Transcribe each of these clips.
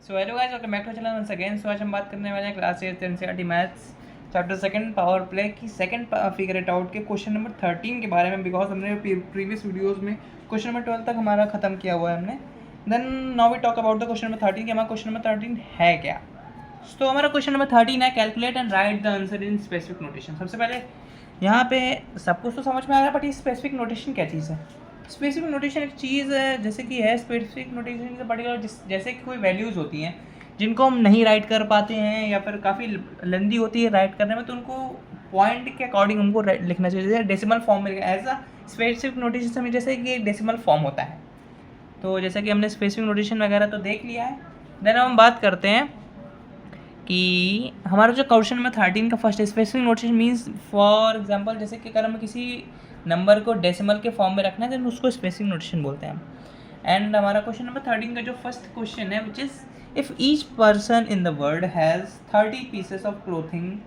So hello guys, welcome back to channel once again. So आज हम बात करने वाले हैं class 8 NCERT maths chapter second power play की सेकंड फिगर इट आउट के क्वेश्चन नंबर 13 के बारे में। बिकॉज हमने प्रीवियस वीडियोस में क्वेश्चन नंबर 12 तक हमारा खत्म किया हुआ है हमने। Then now we talk about the question number 13 कि हमारा क्वेश्चन नंबर 13 है क्या। तो हमारा क्वेश्चन नंबर 13 है calculate and right the answer in specific notation. सबसे पहले यहाँ पे सब कुछ तो समझ में आ रहा है, बट ये स्पेसिफिक नोटेशन क्या चीज़ है। स्पेसिफिक नोटेशन एक चीज़ है जैसे कि है स्पेसिफिक नोटेशन से पर्टिकुलर जैसे कि कोई वैल्यूज़ होती हैं जिनको हम नहीं राइट कर पाते हैं या फिर काफ़ी लेंदी होती है राइट करने में, तो उनको पॉइंट के अकॉर्डिंग हमको लिखना चाहिए। जैसे डेसिमल फॉर्म में एज अ स्पेसिफिक नोटेशन में जैसे कि एक डेसिमल फॉर्म होता है। तो जैसा कि हमने स्पेसिफिक नोटेशन वगैरह तो देख लिया है। देन हम बात करते हैं कि हमारा जो क्वेश्चन नंबर 13 का first specific notation means for example जैसे कि अगर हमें किसी नंबर को डेसिमल के फॉर्म में रखना है तो उसको स्पेसिफिक नोटेशन बोलते हैं हम। एंड हमारा क्वेश्चन नंबर 13 का जो फर्स्ट क्वेश्चन है which is if each person in the world has 30 pieces of clothing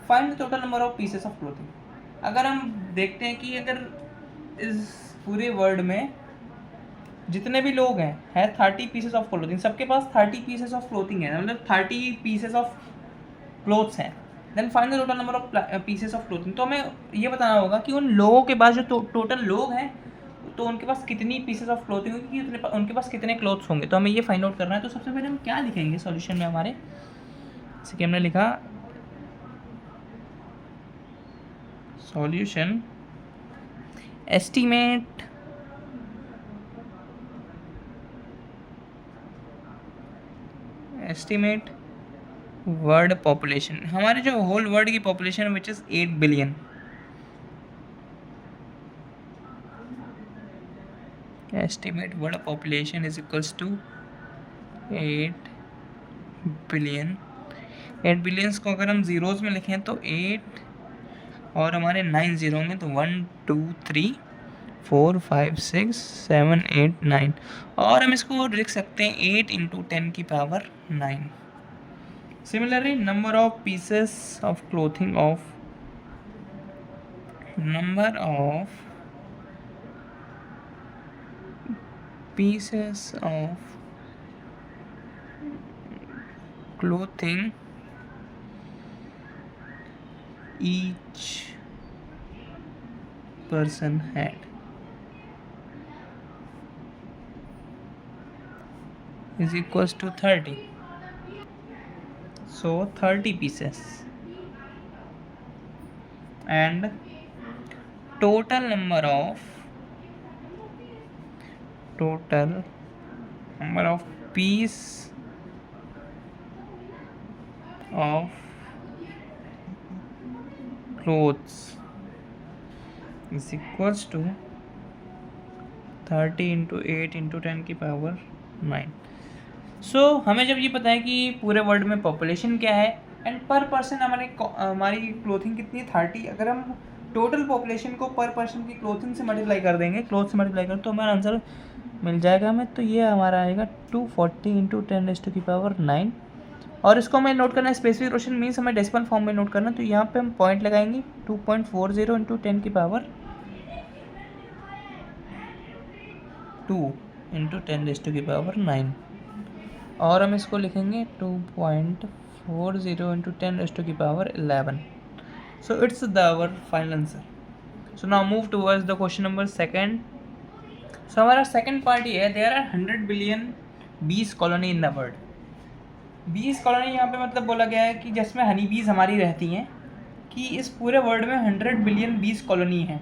find the total number of pieces of clothing. अगर हम देखते हैं कि अगर इस पूरे वर्ल्ड में जितने भी लोग हैं 30 पीसेस ऑफ क्लोथिंग, सबके पास 30 पीसेस ऑफ क्लोथिंग है, मतलब 30 पीसेस ऑफ क्लोथ्स हैं। Then find the total number of pieces of clothing. तो हमें ये बताना होगा कि उन लोगों के पास जो टोटल लोग हैं तो उनके पास कितनी पीसेस ऑफ क्लोथिंग होगी, उनके पास कितने क्लोथ्स होंगे। तो हमें ये फाइंड आउट करना है। तो सबसे पहले हम क्या लिखेंगे सॉल्यूशन में हमारे, जैसे कि हमने लिखा सॉल्यूशन एस्टिमेट वर्ल्ड पॉपुलेशन। हमारे जो होल वर्ल्ड की population which is 8 billion. Estimate world population is equals to 8 billion. 8 billions को अगर हम ज़ीरोज़ में लिखें तो 8 और हमारे 9 ज़ीरो होंगे, तो 1 2 3 4 5 6 7 8 9। और हम इसको लिख सकते हैं 8 इंटू 10 की power 9। Similarly, number of pieces of clothing of clothing each person had is equals to 30. So 30 pieces and total number of piece of clothes is equals to 30 into 8 into 10 की पावर 9। सो हमें जब ये पता है कि पूरे world में population क्या है एंड पर पर्सन हमारी क्लोथिंग कितनी 30, अगर हम टोटल पॉपुलेशन को पर पर्सन की क्लोथिंग से मल्टीप्लाई कर देंगे, क्लोथ से मल्टीप्लाई कर, तो हमारा आंसर मिल जाएगा हमें। तो ये हमारा आएगा 240 इंटू 10 की पावर 9। और इसको हमें नोट करना है स्पेसिफिक नोटेशन मीन्स हमें डेसिमल फॉर्म में नोट करना। तो यहाँ पे हम पॉइंट लगाएंगे 2.40 इंटू 10 की पावर 2 इंटू 10 की पावर 9। और हम इसको लिखेंगे 2.40 इंटू 10 की power 11। So it's the our final answer. So now move towards the question number second. So हमारा सेकंड पार्ट ये है, there are 100 billion bees colony in the world. Bees colony यहाँ पे मतलब बोला गया है कि जिसमें हनी बीज हमारी रहती हैं, कि इस पूरे वर्ल्ड में 100 बिलियन बीज कॉलोनी है।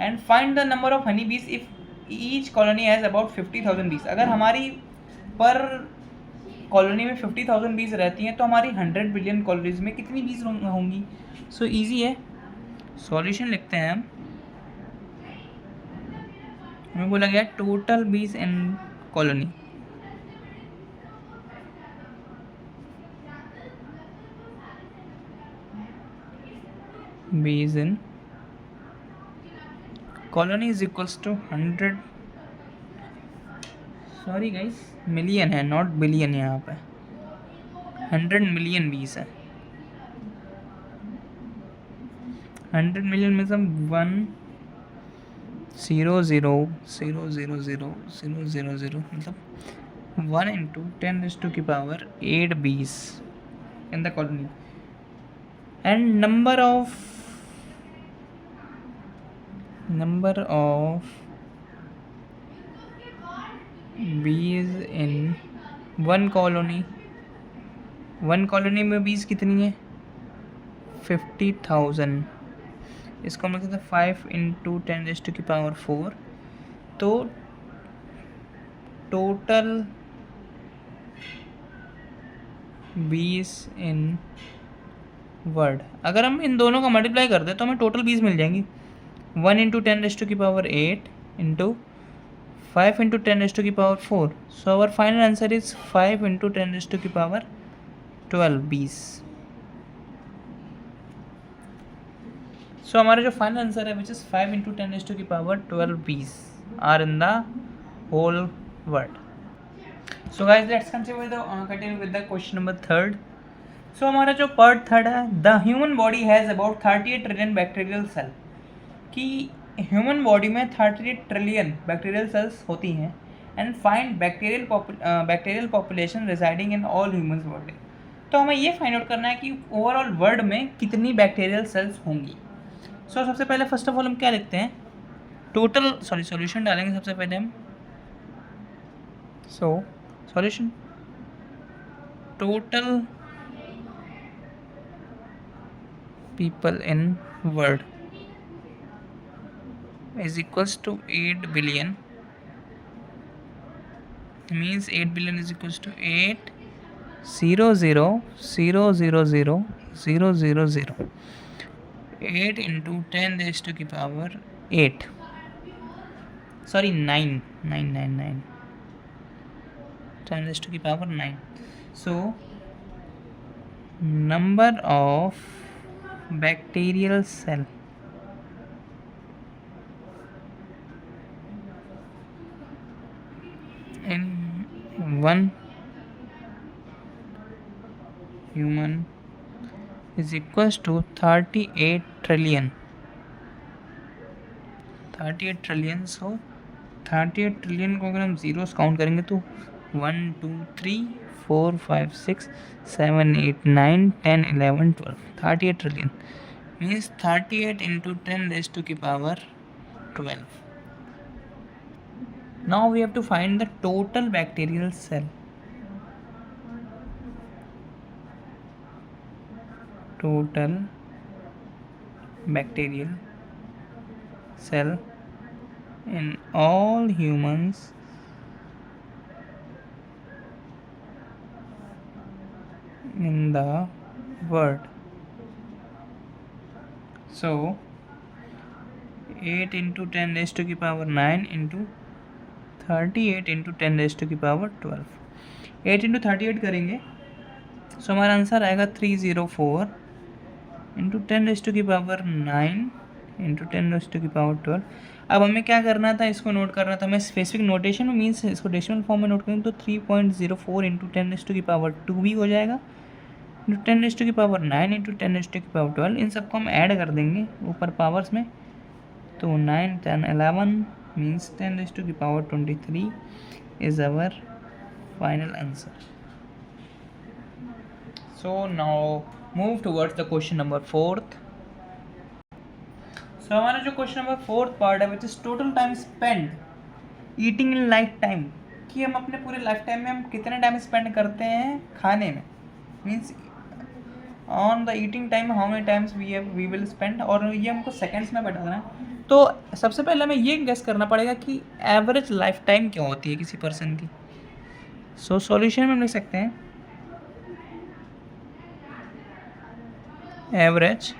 And find the number of honey bees if each colony has about 50,000 bees. अगर हमारी पर कॉलोनी में 50,000 बीज रहती हैं तो हमारी 100 बिलियन कॉलोनीज में कितनी बीज होंगी। सो इजी है, सॉल्यूशन लिखते हैं हम। हमें बोला गया टोटल बीज in colony, bees in colony is equals to 100, sorry guys million है नॉट बिलियन, यहाँ पे 100 मिलियन बीज है। 100 मिलियन में सब 1 0 0 0 0 0 0 0 0 मतलब 1 into 10 raised to the power 8 bees in the colony, and number of bees in one colony में bees कितनी है? 50,000. इसको हम कहते हैं 5 into 10 raised to the power 4. तो टोटल बीस इन वर्ड, अगर हम इन दोनों का मल्टीप्लाई कर दें तो हमें टोटल बीस मिल जाएंगी. 1 into 10 raised to the power 8 into 5 into 10 raised to the power 4. So our final answer is 5 into 10 raised to the power 12 bees. So हमारा जो फाइनल आंसर है which is 5 into 10 raised to the power 12 bees are in the whole world. So guys, let's continue with the question number 3rd. So हमारा जो part 3rd है, the human body has about 38 trillion bacterial cell, कि human body में 38 trillion bacterial cells होती हैं, and find bacterial population residing in all humans body. तो हमें ये फाइंड आउट करना है कि ओवरऑल वर्ल्ड में कितनी बैक्टीरियल सेल्स होंगी. सो सबसे पहले फर्स्ट ऑफ ऑल हम क्या लिखते हैं, टोटल सॉल्यूशन डालेंगे सबसे पहले हम. So solution, total people in world is equals to 8 billion, means 8 billion is equals to 8 0 0 0 0 0 0 0 0 8 into 10 raised to the power 8, sorry 9 9 9 9 10 raised to the power 9. So number of bacterial cell in one human is equals to 38 trillion. 38 trillion. So 38 trillion को अगर हम zeros count करेंगे तो 1 2 3 4 5 6 7 8 9 10 11 12, 38 trillion means 38 into 10 raised to the power 12. Now we have to find the total bacterial cell. Total bacterial cell in all humans in the world. So 8 into 10 raised to the power 9 into 38 into 10 raised to the power 12. 8 into 38 करेंगे, सो हमारा answer आएगा 304 into 10 raise to की power 9 into 10 raise to की power 12. अब हमें क्या करना था, इसको नोट करना था. हमें स्पेसिफिक नोटेशन में मीन्स इसको डेसिमल फॉर्म में नोट करेंगे तो 3.04 इंटू 10 रेज़ टू की पावर 2 भी हो जाएगा, इंटू 10 रेज़ टू की पावर 9 इंटू 10 रेज़ टू की पावर 12. इन सबको हम ऐड कर देंगे ऊपर पावर्स में, तो 9 10 11 means 10 raised to the power 23 is our final answer. So now move towards the question number 4th. So हमारा जो क्वेश्चन नंबर 4th पार्ट है which is total time spent eating in life time, कि हम अपने पूरे life time में हम कितने टाइम स्पेंड करते हैं खाने में, means on the eating time how many times we will spend, और ये हमको सेकेंड्स में बताना है. तो सबसे पहले हमें ये गेस करना पड़ेगा कि एवरेज लाइफ टाइम क्या होती है किसी पर्सन की. सो सॉल्यूशन में हम लिख सकते हैं एवरेज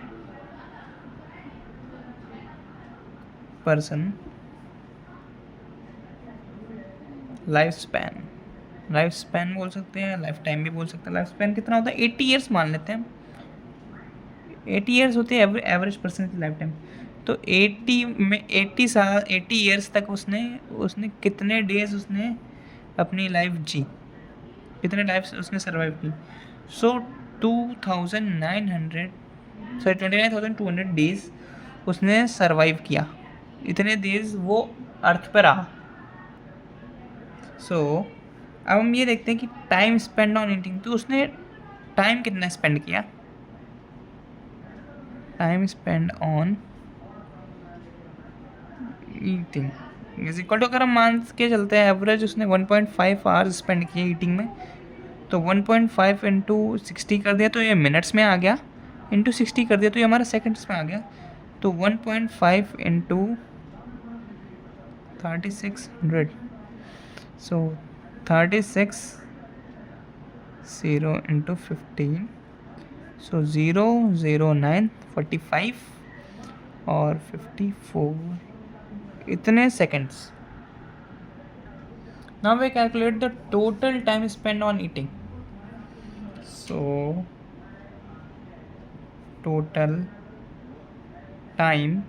पर्सन लाइफ स्पैन बोल सकते हैं, लाइफ टाइम भी बोल सकते हैं. लाइफ स्पैन कितना होता है, 80 ईयर्स मान लेते हैं हम. 80 ईयर्स होती है एवरेज पर्सन की लाइफ टाइम. तो 80 ईयर्स तक उसने कितने डेज उसने अपनी लाइफ जी, कितने लाइफ उसने सर्वाइव की. सो 29,200 डेज उसने सर्वाइव किया, इतने डेज वो अर्थ पर रहा. सो अब हम ये देखते हैं कि टाइम स्पेंड ऑन ईटिंग, तो उसने टाइम कितना स्पेंड किया, time spend on eating is equal to, अगर हम मान के चलते हैं एवरेज उसने 1.5 आवर्स स्पेंड किए ईटिंग में, तो 1.5 इंटू 60 कर दिया तो ये मिनट्स में आ गया, इंटू 60 कर दिया तो ये हमारा सेकंड्स में आ गया, तो 1.5 इंटू 3600, सो 36 0 इंटू 15, सो 0 0 9 45 और 54 इतने seconds. Now we calculate the total time spend on eating. So total time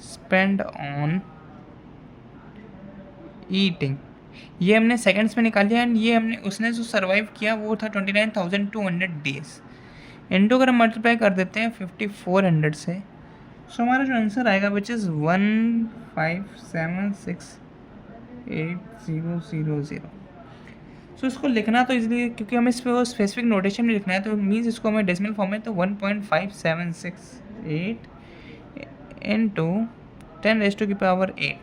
spend on eating, ये हमने सेकंड्स में निकाल लिया, एंड ये हमने उसने जो सर्वाइव किया वो था 29,200 डेज. इंटू अगर हम मल्टीप्लाई कर देते हैं 5400 से, सो हमारा जो आंसर आएगा विच इज़ 1576800. सो इसको लिखना तो इसलिए क्योंकि हमें इस पर स्पेसिफिक नोटेशन में लिखना है, तो मीन्स इसको हमें डेसिमल फॉर्म में, तो 1.5768 इंटू 10⁸8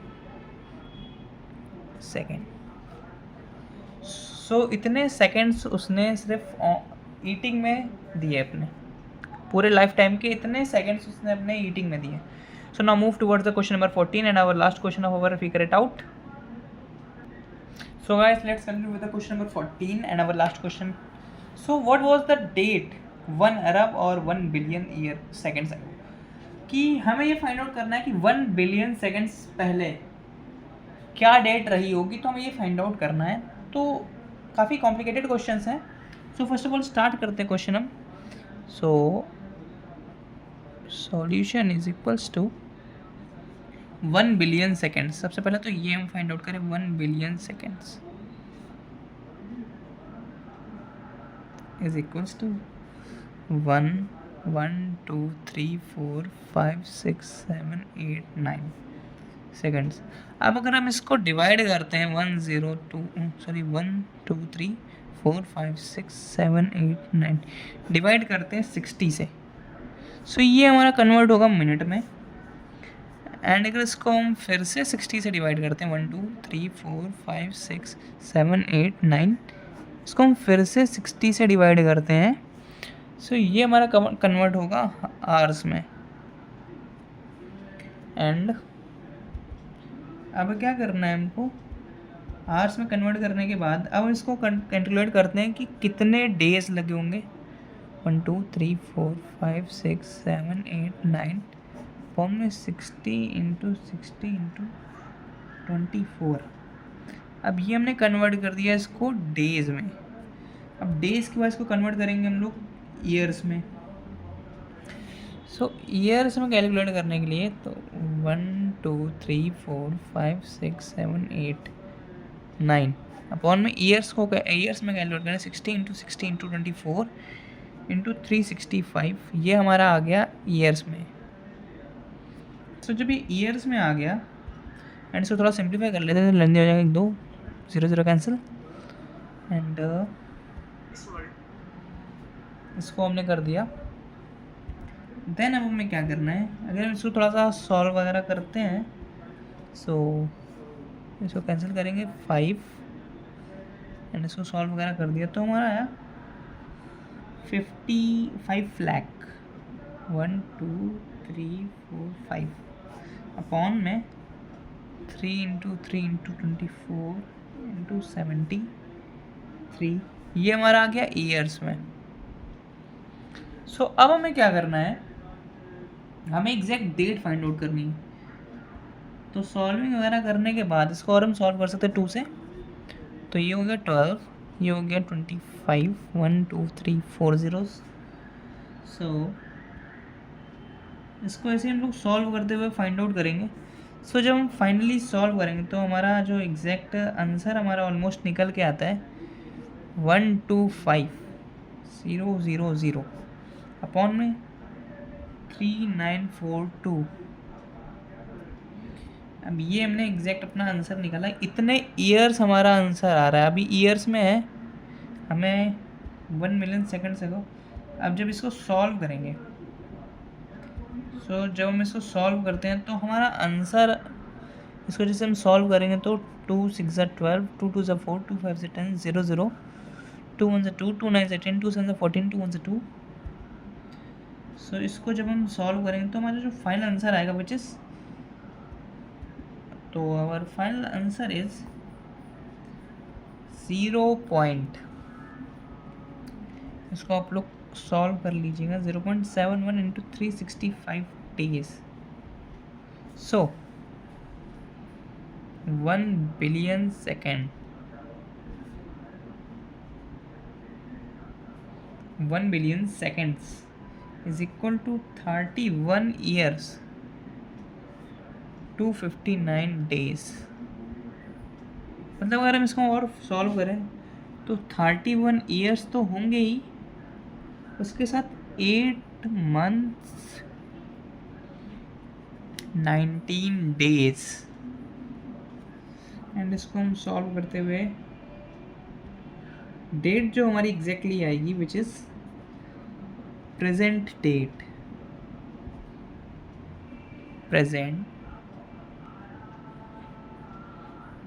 सेकेंड. सो इतने सेकेंड्स उसने सिर्फ ईटिंग में दिए, अपने पूरे लाइफ टाइम के इतने सेकेंड्स उसने अपने ईटिंग में दिए. So now move towards the question number 14 and our last question of our figure it out. So guys, let's continue with the question number 14 and our last question. So what was the date 1 अरब और 1 billion year seconds ago? कि हमें ये find out करना है कि 1 billion seconds पहले क्या date रही होगी, तो हमें ये फाइंड आउट करना है. तो काफ़ी कॉम्प्लिकेटेड क्वेश्चंस हैं. So first of all start करते हैं क्वेश्चन हम. So solution is equals to 1 billion seconds. सबसे पहले तो ये हम फाइंड आउट करें 1 billion seconds is equals to 1 1 2 3 4 5 6 7 8 9 seconds. अब अगर हम इसको डिवाइड करते हैं 1 2 3 4 5 6 7 8 9 डिवाइड करते हैं 60 से, सो ये हमारा कन्वर्ट होगा मिनट में. एंड अगर इसको हम फिर से 60 से डिवाइड करते हैं 1 2 3 4 5 6 7 8 9, इसको हम फिर से 60 से डिवाइड करते हैं, सो ये हमारा कन्वर्ट होगा आवर्स में. एंड अब क्या करना है हमको, आवर्स में कन्वर्ट करने के बाद अब इसको कैलकुलेट करते हैं कि कितने डेज लगे होंगे. 1 2 3 4 5 6 7 8 9 फॉर्म में 60 इंटू 60 इंटू 24. अब ये हमने कन्वर्ट कर दिया इसको डेज में. अब डेज के बाद इसको कन्वर्ट करेंगे हम लोग ईयर्स में. सो ईयर्स में कैलकुलेट करने के लिए तो 1 2 3 4 5 6 7 8 9 अपॉन में ईयर्स को ईयर्स में कैलकुलेट करें 60 इंटू 60 इंटू 24 इंटू 365. ये हमारा आ गया ईयर्स में. सो जब ये ईयर्स में आ गया एंड इसको थोड़ा सिंप्लीफाई कर लेते हैं तो लेंदे हो जाएगा 2 0 0 कैंसिल. एंड इसको हमने कर दिया. देन अब हमें क्या करना है, अगर हम इसको थोड़ा सा सॉल्व वगैरह करते हैं, सो इसको कैंसिल करेंगे 5 एंड इसको सॉल्व वगैरह कर दिया तो हमारा आया 55 लाख 1 2 3 4 5 अपॉन में 3 इंटू 3 इंटू 24 इंटू 73. ये हमारा आ गया ईयर्स में. सो अब हमें क्या करना है, हमें एग्जैक्ट डेट फाइंड आउट करनी है. तो सॉल्विंग वगैरह करने के बाद इसको और हम सॉल्व कर सकते हैं 2 से, तो ये हो गया 12, ये हो गया 25 1 2 3 4 zeros. सो इसको ऐसे हम लोग सॉल्व करते हुए फाइंड आउट करेंगे. सो जब हम फाइनली सॉल्व करेंगे तो हमारा जो एग्जैक्ट आंसर हमारा ऑलमोस्ट निकल के आता है 125000 अपॉन में 3942. अब ये हमने एग्जैक्ट अपना आंसर निकाला, इतने ईयर्स हमारा आंसर आ रहा है, अभी ईयर्स में है, हमें 1 मिलियन सेकेंड्स अगो। अब जब इसको सॉल्व करेंगे, सो जब हम इसको सॉल्व करते हैं तो हमारा आंसर, इसको जैसे हम सॉल्व करेंगे तो 2 6 12, 2 2 4, 2 5 10, 0 0, 2 1 2, 2 9 10, 2 7 14, 2 1 2। सो इसको जब हम सॉल्व करेंगे तो हमारा जो फाइनल आंसर आएगा विच इज़, तो our final answer is 0 point, इसको आप लोग सॉल्व कर लीजिएगा, 0.71 into 365 days. So 1 billion second, 1 billion seconds is equal to 31 years 259 days. मतलब अगर हम इसको और सॉल्व करें तो 31 ईयर्स तो होंगे ही, उसके साथ 8 मंथ्स 19 डेज। एंड इसको हम सॉल्व करते हुए डेट जो हमारी एग्जैक्टली आएगी which is present date, present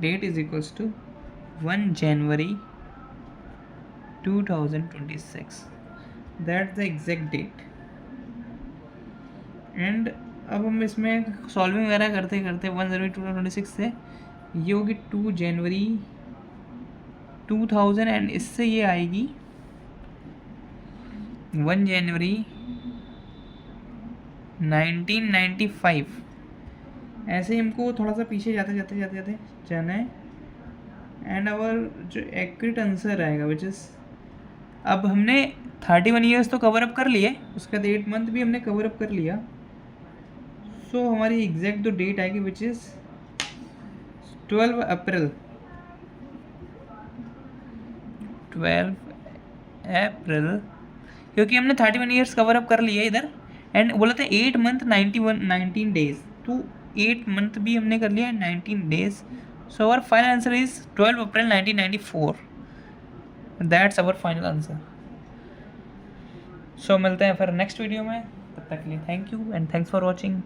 date is equals to 1 January 2026, that's the exact date. And अब हम इसमें सॉल्विंग वगैरह करते करते 1 जनवरी 2026 से ये होगी 2 जनवरी 2000, एंड इससे ये आएगी 1 जनवरी 1995। ऐसे ही हमको थोड़ा सा पीछे जाते जाते जाते जाते जाना है। एंड आवर जो एक्यूरेट आंसर आएगा विच इज़, अब हमने 31 ईयर्स तो कवर अप कर लिए, उसके बाद 8 मंथ भी हमने कवर अप कर लिया। सो हमारी एग्जैक्ट जो डेट आएगी विच इज़ 12 अप्रैल, 12 अप्रैल, क्योंकि हमने 31 ईयर्स कवर अप कर लिए इधर। एंड बोला था 8 मंथ 19 डेज, तो 8 मंथ भी हमने कर लिया, 19 days. So our final answer is 12 April 1994, that's our final answer. So मिलते हैं फिर नेक्स्ट वीडियो में, तब तक के लिए thank you and thanks for watching.